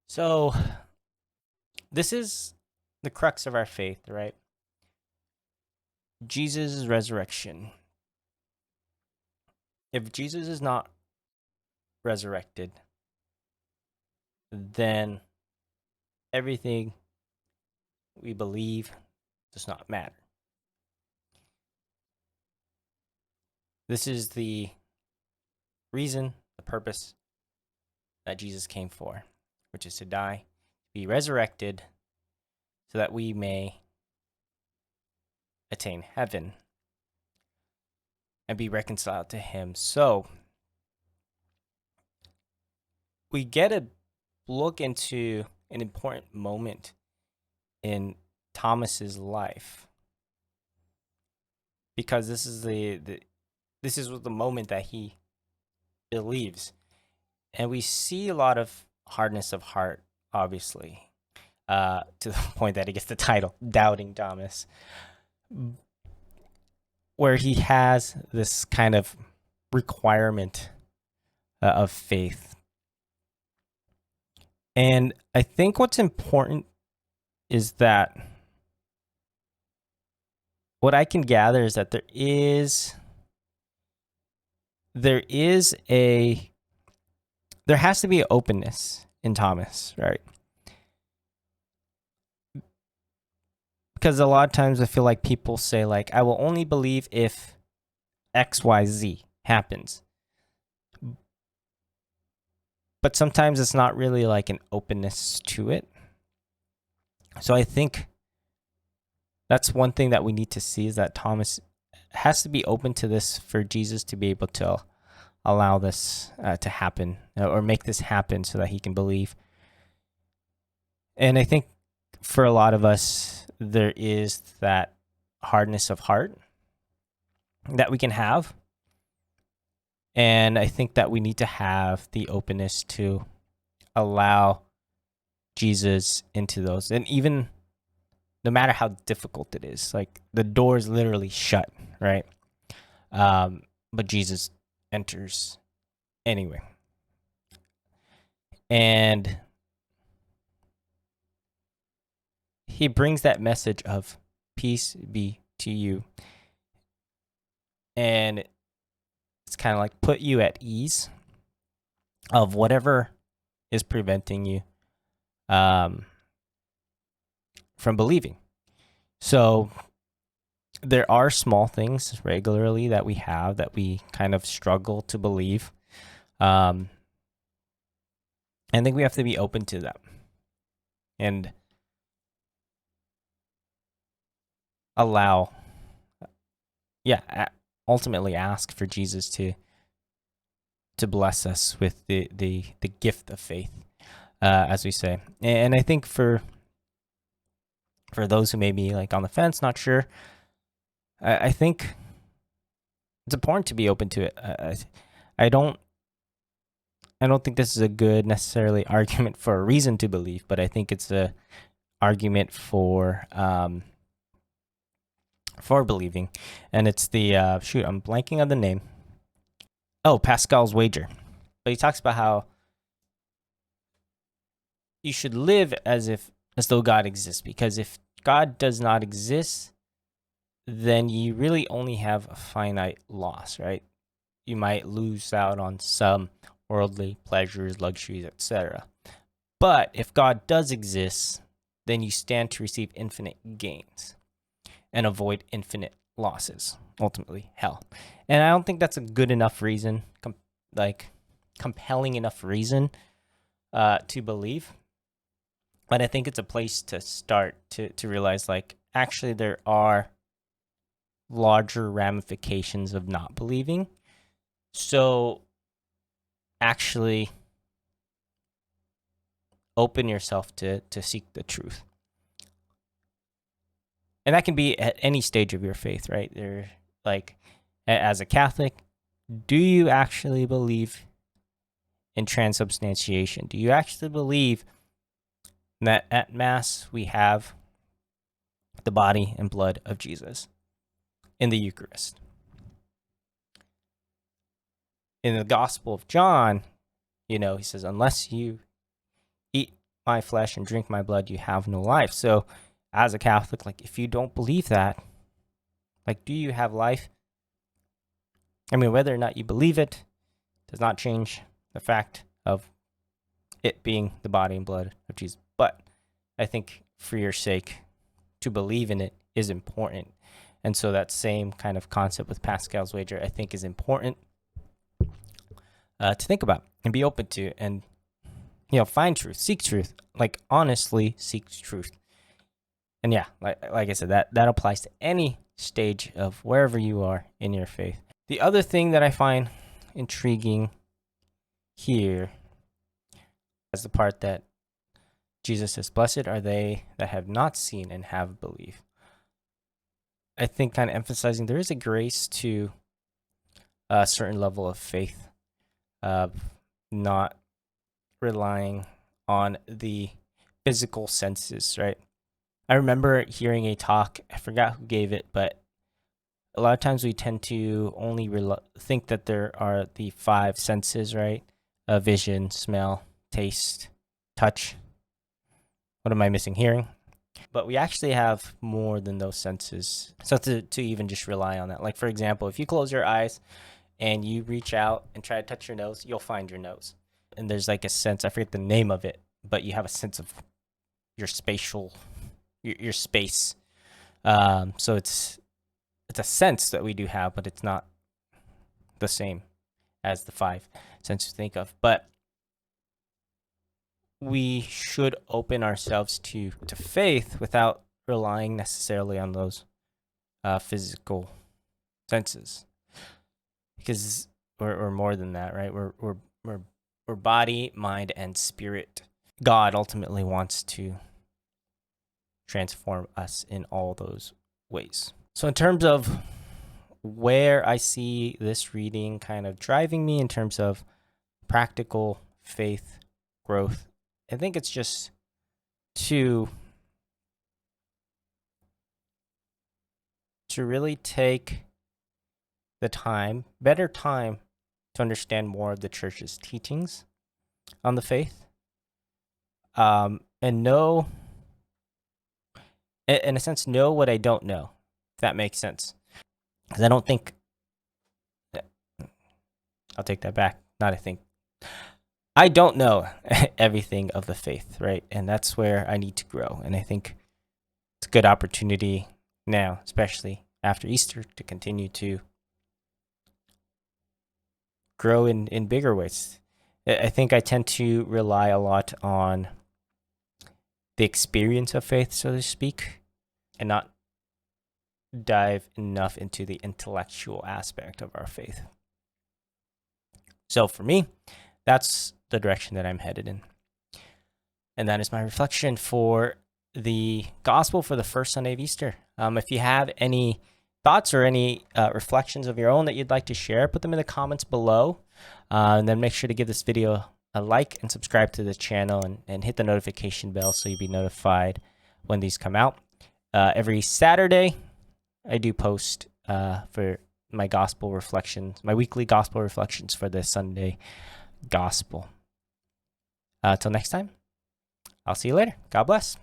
So, this is the crux of our faith, right? Jesus' resurrection. If Jesus is not resurrected, then everything we believe does not matter. This is the reason, the purpose that Jesus came for, which is to die, be resurrected, so that we may attain heaven and be reconciled to Him. So, we get a look into an important moment in Thomas's life, because this is the moment that he believes, and we see a lot of hardness of heart, obviously, to the point that he gets the title Doubting Thomas, where he has this kind of requirement of faith. And I think what's important is that what I can gather is that there has to be an openness in Thomas, right? Because a lot of times I feel like people say, like, I will only believe if XYZ happens. But sometimes it's not really like an openness to it. So I think that's one thing that we need to see, is that Thomas has to be open to this for Jesus to be able to allow this to happen, or make this happen so that he can believe. And I think for a lot of us, there is that hardness of heart that we can have. And I think that we need to have the openness to allow Jesus into those. And even no matter how difficult it is, like the door is literally shut, right? But Jesus enters anyway. And he brings that message of peace be to you. And it's kind of like put you at ease of whatever is preventing you from believing. So there are small things regularly that we have that we kind of struggle to believe. I think we have to be open to them and ultimately ask for Jesus to bless us with the gift of faith, as we say. And I think for those who may be like on the fence, not sure, I think it's important to be open to it. I don't think this is a good necessarily argument for a reason to believe, but I think it's a argument for believing. And it's the I'm blanking on the name. Oh, Pascal's wager. But he talks about how you should live as though God exists, because if God does not exist, then you really only have a finite loss, right? You might lose out on some worldly pleasures, luxuries, etc. But if God does exist, then you stand to receive infinite gains and avoid infinite losses, ultimately hell. And I don't think that's a good enough reason, compelling enough reason to believe. But I think it's a place to start to realize, like, actually there are larger ramifications of not believing. So actually open yourself to seek the truth. And that can be at any stage of your faith, right? Like, as a Catholic, do you actually believe in transubstantiation? Do you actually believe that at Mass we have the body and blood of Jesus in the Eucharist? In the Gospel of John, he says, unless you my flesh and drink my blood, you have no life. So as a Catholic, like, if you don't believe that, like, do you have life? I mean, whether or not you believe it does not change the fact of it being the body and blood of Jesus. But I think for your sake, to believe in it is important. And so that same kind of concept with Pascal's wager, I think, is important to think about and be open to, and, you know, find truth, seek truth, like, honestly seek truth. And yeah, like I said, that applies to any stage of wherever you are in your faith. The other thing that I find intriguing here is the part that Jesus says, "Blessed are they that have not seen and have believed." I think kind of emphasizing there is a grace to a certain level of faith, not relying on the physical senses, right? I remember hearing a talk, I forgot who gave it, but a lot of times we tend to only think that there are the 5 senses, right? Vision, smell, taste, touch. What am I missing? Hearing. But we actually have more than those senses. So to even just rely on that. Like, for example, if you close your eyes and you reach out and try to touch your nose, you'll find your nose. And there's like a sense, I forget the name of it, but you have a sense of your spatial, your space. So it's a sense that we do have, but it's not the same as the 5 senses to think of. But we should open ourselves to faith without relying necessarily on those physical senses, because we're more than that, right? We're body, mind, and spirit. God ultimately wants to transform us in all those ways. So in terms of where I see this reading kind of driving me in terms of practical faith growth, I think it's just to really take the time, better time, to understand more of the church's teachings on the faith, and know, in a sense, know what I don't know, if that makes sense. Because I don't think, I'll take that back, not I think. I don't know everything of the faith, right? And that's where I need to grow. And I think it's a good opportunity now, especially after Easter, to continue to grow in bigger ways. I think I tend to rely a lot on the experience of faith, so to speak, and not dive enough into the intellectual aspect of our faith. So for me, that's the direction that I'm headed in. And that is my reflection for the gospel for the first Sunday of Easter. If you have any thoughts or any reflections of your own that you'd like to share, put them in the comments below. And then make sure to give this video a like and subscribe to the channel, and hit the notification bell so you'll be notified when these come out. Every Saturday, I do post for my gospel reflections, my weekly gospel reflections for the Sunday gospel. Till next time, I'll see you later. God bless.